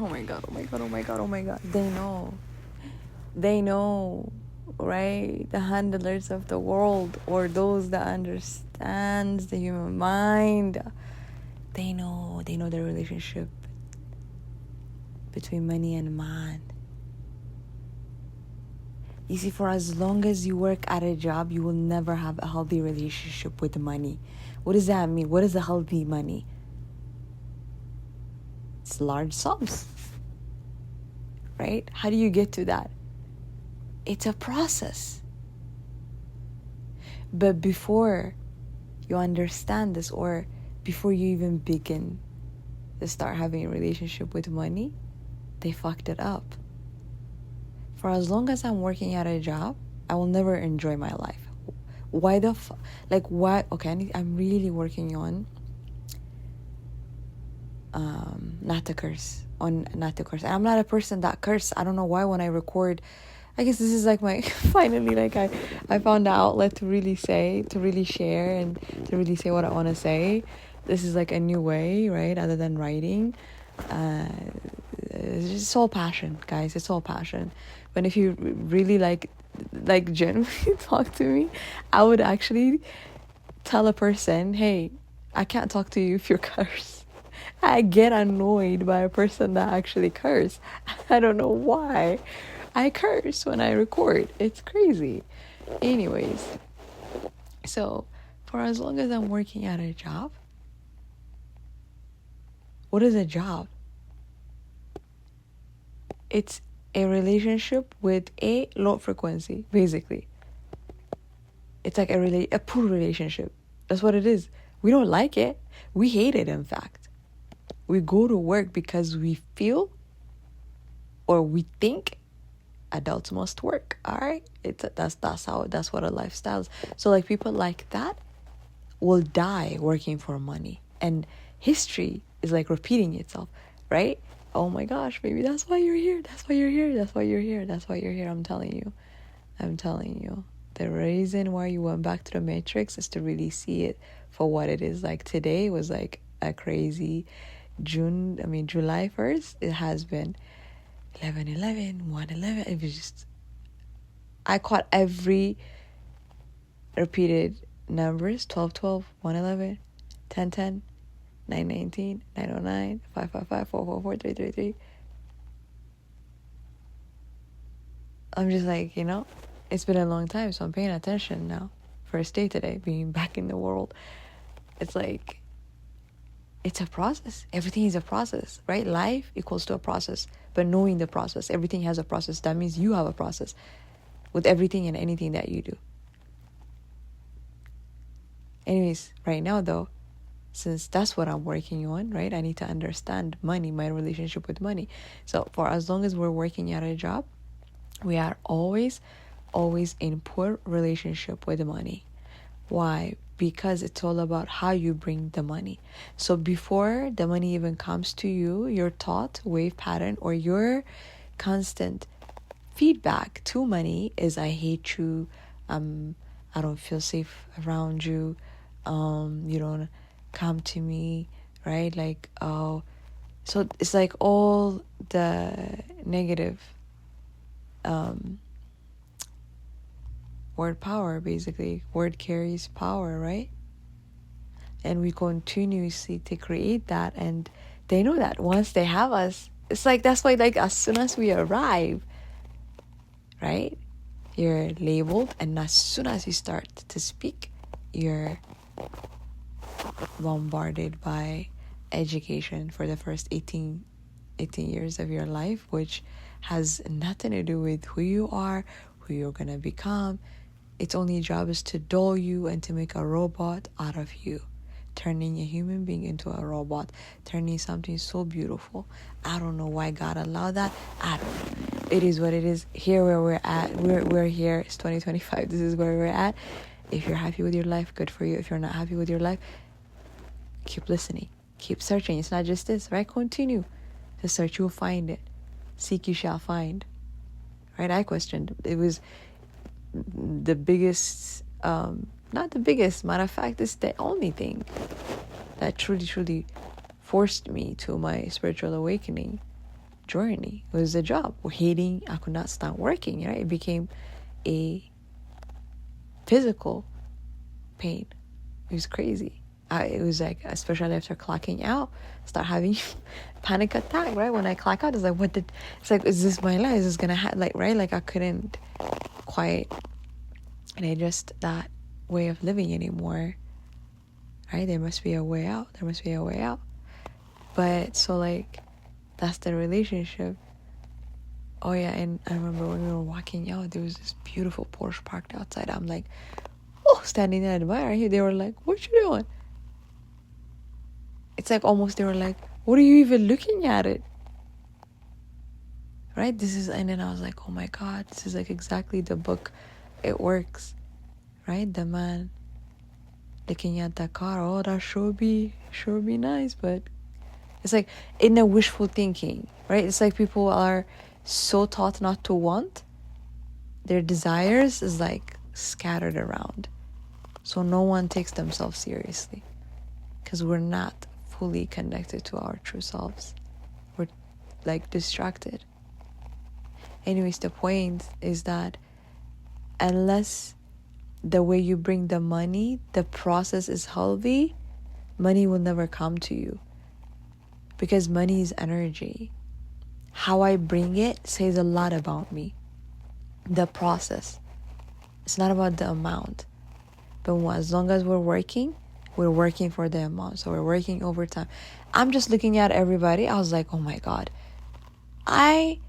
Oh my god, oh my god, oh my god, oh my god. They know, right? The handlers of the world, or those that understands the human mind. They know the relationship between money and man. You see, for as long as you work at a job, you will never have a healthy relationship with money. What does that mean? What is a healthy money? It's large sums, right? How do you get to that? It's a process. But before you understand this, or before you even begin to start having a relationship with money, they fucked it up. For as long as I'm working at a job, I will never enjoy my life. Why the why? Okay, I'm really working on not to curse. And I'm not a person that curse. I don't know why when I record, I guess this is like my finally, like I found an outlet to really share, and to really say what I want to say. This is like a new way, right? Other than writing. It's all passion, guys. It's all passion. But if you really like genuinely talk to me, I would actually tell a person, hey, I can't talk to you if you're cursed. I get annoyed by a person that actually curse. I don't know why. I curse when I record. It's crazy. Anyways, so for as long as I'm working at a job, what is a job? It's a relationship with a low frequency, basically. It's like a poor relationship. That's what it is. We don't like it. We hate it, in fact. We go to work because we feel or we think adults must work. All right? That's what a lifestyle is. So like people like that will die working for money. And history is like repeating itself, right? Oh my gosh, baby, that's why you're here. That's why you're here. That's why you're here. That's why you're here. I'm telling you. The reason why you went back to the Matrix is to really see it for what it is. Like today was like a crazy July 1st. It has been 11/11, 1/11. It was just, I caught every repeated numbers: 12/12, 1/11, 10/10, 9/19, 9/09, 5/5/5, 4/4/4, 3/3/3. I'm just like, it's been a long time, so I'm paying attention now. First day today, being back in the world. It's like, it's a process. Everything is a process, right? Life equals to a process. But knowing the process, everything has a process. That means you have a process with everything and anything that you do. Anyways, right now though, since that's what I'm working on, right? I need to understand money, my relationship with money. So for as long as we're working at a job, we are always in poor relationship with the money. Why? Because it's all about how you bring the money. So before the money even comes to you, your thought wave pattern or your constant feedback to money is, I hate you, I don't feel safe around you, you don't come to me, right? Like, oh, so it's like all the negative word power, basically. Word carries power, right? And we continuously to create that, and they know that once they have us, it's like, that's why, like, as soon as we arrive, right, you're labeled, and as soon as you start to speak, you're bombarded by education for the first 18 years of your life, which has nothing to do with who you are, who you're gonna become. Its only job is to dull you and to make a robot out of you, turning a human being into a robot, turning something so beautiful. I don't know why God allowed that. I don't know. It is what it is. Here where we're at, we're here. It's 2025. This is where we're at. If you're happy with your life, good for you. If you're not happy with your life, keep listening. Keep searching. It's not just this, right? Continue to search. You'll find it. Seek, you shall find. Right? I questioned. It was the biggest, not the biggest, matter of fact, it's the only thing that truly forced me to my spiritual awakening, journey. It was a job. Hating, I could not stop working, right? It became a physical pain. It was crazy. It was like, especially after clocking out, start having panic attack, right? When I clock out, it's like, it's like, is this my life? Is this gonna happen? Like, right? Like I couldn't quite adjust that way of living anymore, right? There must be a way out. But so like, that's the relationship. Oh yeah, and I remember when we were walking out, there was this beautiful Porsche parked outside. I'm like, oh, standing there admiring. They were like, what you doing? It's like almost they were like, what are you even looking at it? Right? And then I was like, oh my God, this is like exactly the book. It works. Right? The man looking at the car, oh, that sure be nice, but it's like in a wishful thinking, right? It's like people are so taught not to want. Their desires is like scattered around. So no one takes themselves seriously because we're not fully connected to our true selves. We're like distracted. Anyways, the point is that unless the way you bring the money, the process is healthy, money will never come to you. Because money is energy. How I bring it says a lot about me. The process. It's not about the amount. But as long as we're working for the amount. So we're working overtime. I'm just looking at everybody. I was like, oh my God. I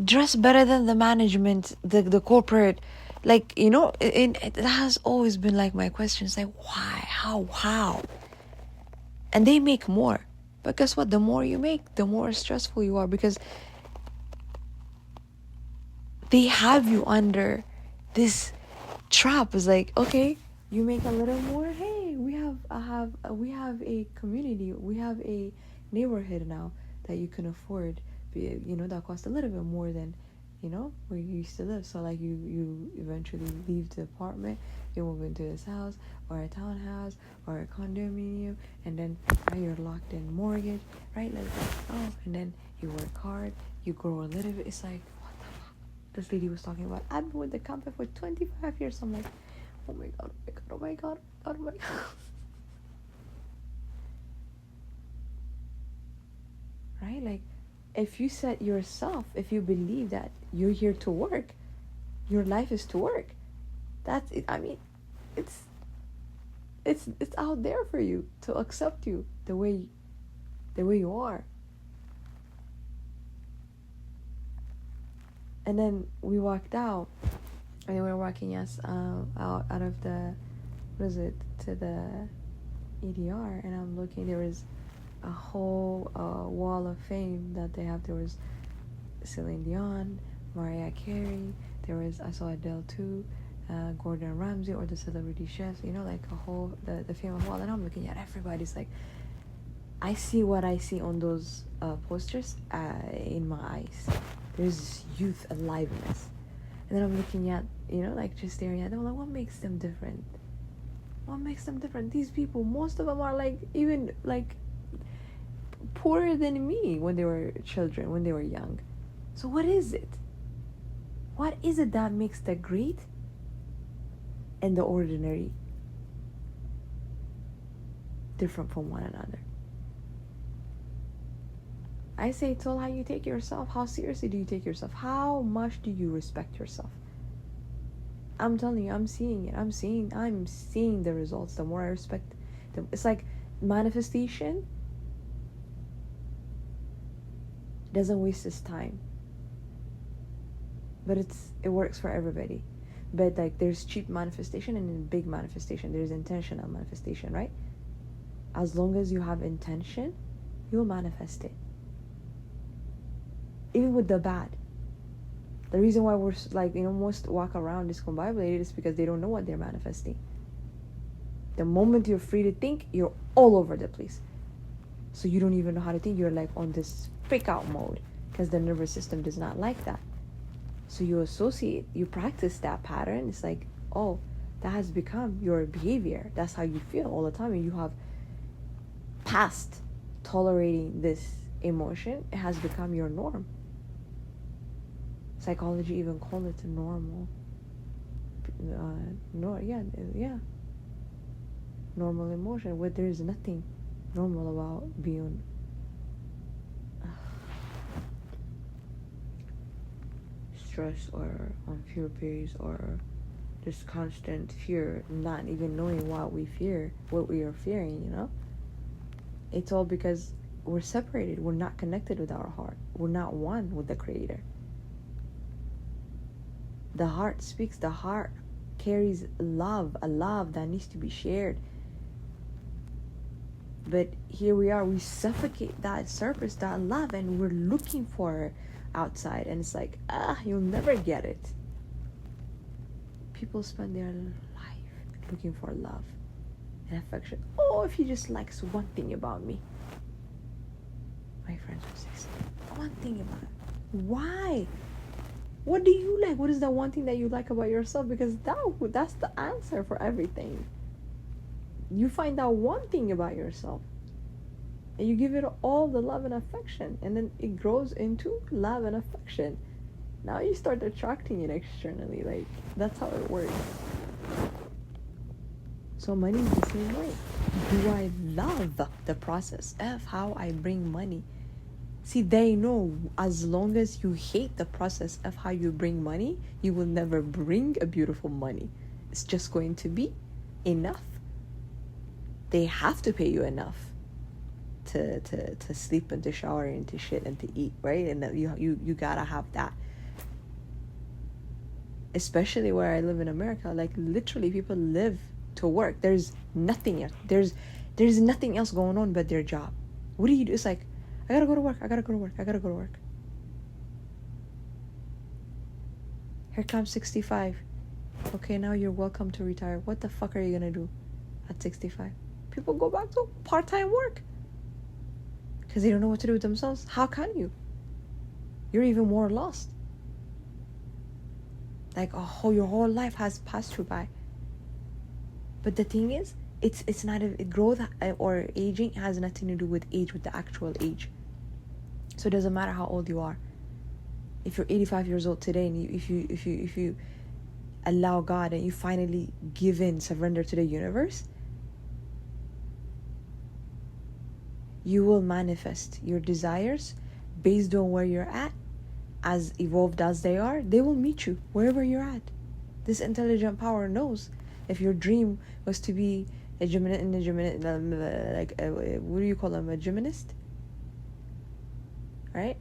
dress better than the management, the corporate. Like, you know, it has always been like my question. It's like, why? How? And they make more. But guess what? The more you make, the more stressful you are because they have you under this trap. It's like, okay, you make a little more. Hey, we have a community. We have a neighborhood now that you can afford. You know, that costs a little bit more than, you know, where you used to live. So like you eventually leave the apartment, you move into this house or a townhouse or a condominium, and then now you're locked in mortgage, right? Like, oh, and then you work hard, you grow a little bit. It's like, what the fuck? This lady was talking about, I've been with the company for 25 years. I'm like, oh my God. Right? Like, if you set yourself, if you believe that you're here to work, your life is to work. That's it. I mean, it's out there for you to accept you the way you are. And then we walked out, and they were walking us out of the, to the EDR, and I'm looking, there was a whole wall of fame that they have. There was Celine Dion, Mariah Carey, I saw Adele too, Gordon Ramsay, or the celebrity chefs, you know, like a whole, the famous wall. And I'm looking at everybody's like, I see what I see on those posters in my eyes. There's this youth aliveness. And then I'm looking at, you know, like just staring at them, like, what makes them different? These people, most of them are like, even like poorer than me when they were children, when they were young. So what is it? What is it that makes the great and the ordinary different from one another? I say it's all how you take yourself. How seriously do you take yourself? How much do you respect yourself? I'm telling you, I'm seeing it. I'm seeing the results. The more I respect them, it's like manifestation doesn't waste its time. But it works for everybody. But like, there's cheap manifestation and then big manifestation. There's intentional manifestation, right? As long as you have intention, you'll manifest it. Even with the bad. The reason why we're like, you know, most walk around discombobulated is because they don't know what they're manifesting. The moment you're free to think, you're all over the place. So you don't even know how to think. You're like on this freak out mode because the nervous system does not like that. So you practice that pattern. It's like, oh, that has become your behavior. That's how you feel all the time. And you have passed tolerating this emotion, it has become your norm. Psychology even call it normal. Yeah, normal emotion, where there is nothing normal about being stressed or on fear periods or just constant fear, not even knowing what we fear, what we are fearing, you know? It's all because we're separated. We're not connected with our heart. We're not one with the Creator. The heart speaks. The heart carries love, a love that needs to be shared. But here we are, we suffocate that surface, that love, and we're looking for it outside. And it's like, you'll never get it. People spend their life looking for love and affection. Oh, if he just likes one thing about me. My friends would say, one thing about it. Why? What do you like? What is the one thing that you like about yourself? Because that's the answer for everything. You find out one thing about yourself and you give it all the love and affection, and then it grows into love and affection. Now you start attracting it externally. Like, that's how it works. So money is the same way. Do I love the process of how I bring money? See, they know as long as you hate the process of how you bring money, you will never bring a beautiful money. It's just going to be enough. They have to pay you enough to sleep and to shower and to shit and to eat, right? And that you gotta have that. Especially where I live in America, like literally people live to work. There's nothing else. There's nothing else going on but their job. What do you do? It's like, I gotta go to work. Here comes 65. Okay, now you're welcome to retire. What the fuck are you gonna do at 65? People go back to part-time work because they don't know what to do with themselves. How can you? You're even more lost. Like, your whole life has passed you by. But the thing is, it's not growth or aging has nothing to do with age, with the actual age. So it doesn't matter how old you are. If you're 85 years old today, and if you allow God and you finally give in, surrender to the universe, you will manifest your desires based on where you're at. As evolved as they are, they will meet you wherever you're at. This intelligent power knows if your dream was to be a gymnast, what do you call them, a gymnast, right?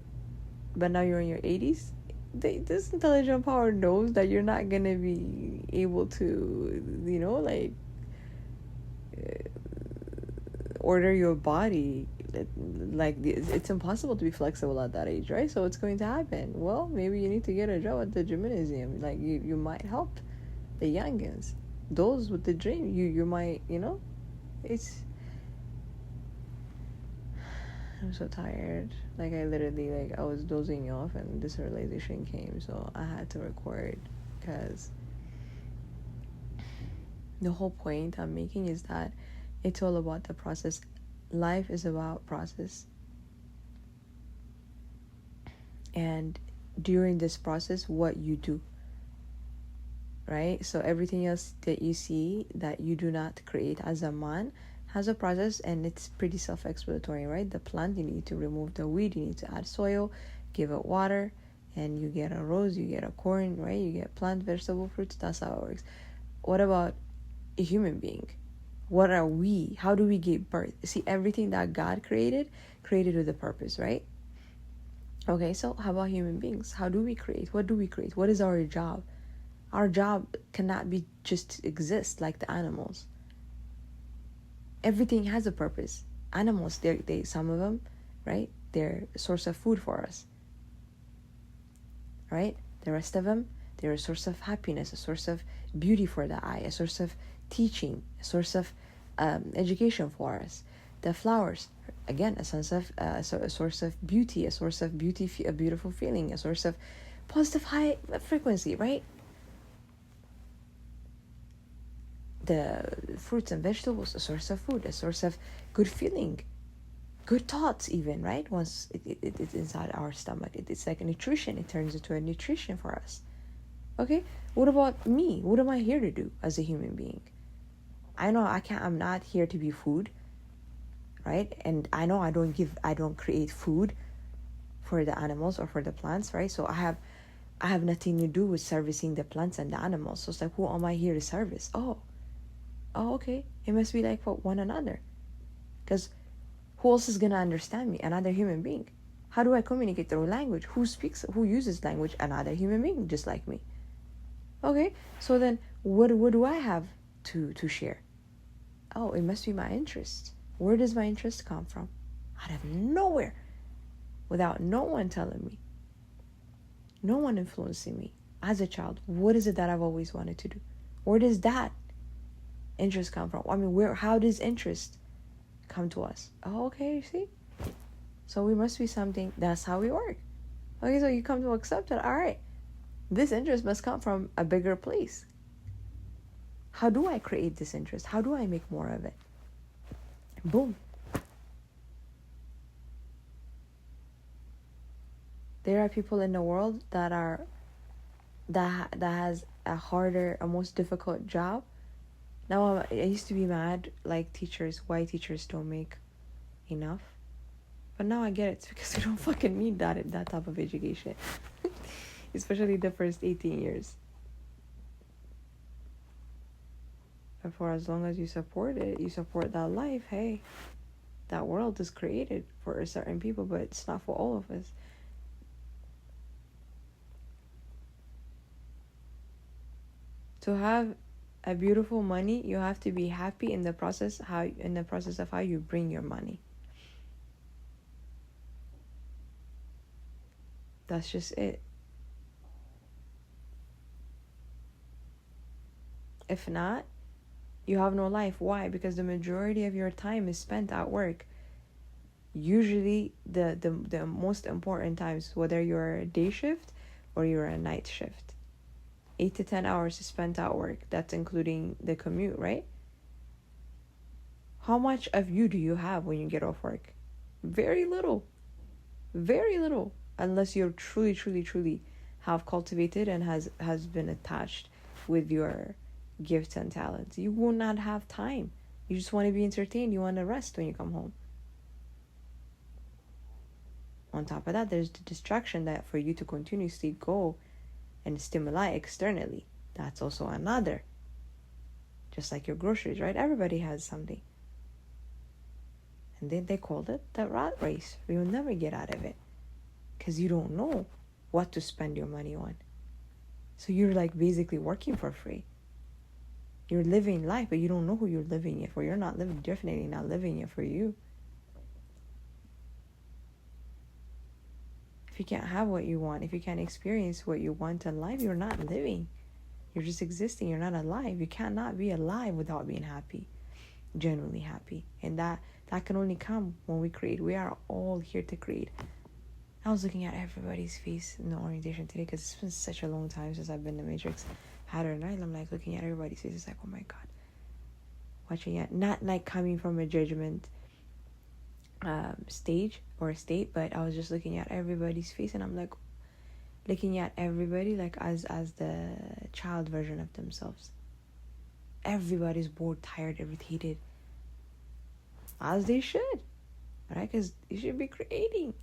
But now you're in your 80s. This intelligent power knows that you're not gonna be able to, order your body. Like, it's impossible to be flexible at that age, right? So what's going to happen? Well, maybe you need to get a job at the gymnasium. Like, you might help the youngins, those with the dream. You might, it's, I'm so tired. Like, I literally, I was dozing off and this realization came, so I had to record, because the whole point I'm making is that it's all about the process. Life is about process. And during this process, what you do, right? So everything else that you see that you do not create as a man has a process, and it's pretty self-explanatory, right? The plant, you need to remove the weed, you need to add soil, give it water, and you get a rose, you get a corn, right? You get plant, vegetable, fruits. That's how it works. What about a human being? What are we? How do we give birth? See, everything that God created with a purpose, right? Okay, so how about human beings? How do we create? What do we create? What is our job? Our job cannot be just to exist like the animals. Everything has a purpose. Animals, they some of them, right? They're a source of food for us, right? The rest of them, they're a source of happiness, a source of beauty for the eye, a source of teaching, a source of education for us. The flowers, again, a source of beauty, a beautiful feeling, a source of positive high frequency, right? The fruits and vegetables, a source of food, a source of good feeling. good thoughts even, right? Once it's inside our stomach, it's like a nutrition. It turns into a nutrition for us. Okay, what about me? What am I here to do as a human being? I know I'm not here to be food, right? And I know I don't create food for the animals or for the plants, right? So I have nothing to do with servicing the plants and the animals. So it's like, who am I here to service? Oh, okay. It must be like for one another. Because who else is going to understand me? Another human being. How do I communicate through language? Who uses language? Another human being, just like me. Okay, so then what do I have to share? Oh, it must be my interest. Where does my interest come from? Out of nowhere. Without no one telling me. No one influencing me. As a child, what is it that I've always wanted to do? Where does that interest come from? I mean, how does interest come to us? Oh, okay, you see? So we must be something, that's how we work. Okay, so you come to accept it. All right, this interest must come from a bigger place. How do I create this interest? How do I make more of it? Boom. There are people in the world that has a harder, a most difficult job. Now I used to be mad, like why teachers don't make enough. But now I get it. It's because we don't fucking need that type of education. Especially the first 18 years. But for as long as you support it, you support that life, hey, that world is created for certain people, but it's not for all of us. To have a beautiful money, you have to be happy in the process of how you bring your money. That's just it. If not, you have no life. Why? Because the majority of your time is spent at work. Usually the most important times, whether you're a day shift or you're a night shift. 8 to 10 hours is spent at work. That's including the commute, right? How much of you do you have when you get off work? Very little. Very little. Unless you're truly, truly, truly have cultivated and has been attached with your gifts and talents. You will not have time. You just want to be entertained. You want to rest when you come home. On top of that, there's the distraction that for you to continuously go and stimuli externally. That's also another. Just like your groceries, right? Everybody has something. And then they called it the rat race. You'll never get out of it. Because you don't know what to spend your money on. So you're like basically working for free. You're living life, but you don't know who you're living it for. You're not living, definitely not living it for you. If you can't have what you want, if you can't experience what you want in life, you're not living. You're just existing. You're not alive. You cannot be alive without being happy, genuinely happy. And that can only come when we create. We are all here to create. I was looking at everybody's face in the orientation today because it's been such a long time since I've been to Matrix. Had her night. I'm like looking at everybody's face. It's like, oh my God. Watching it. Not like coming from a judgment stage or state, but I was just looking at everybody's face, and I'm like looking at everybody like as the child version of themselves. Everybody's bored, tired, irritated, as they should, right? Because you should be creating.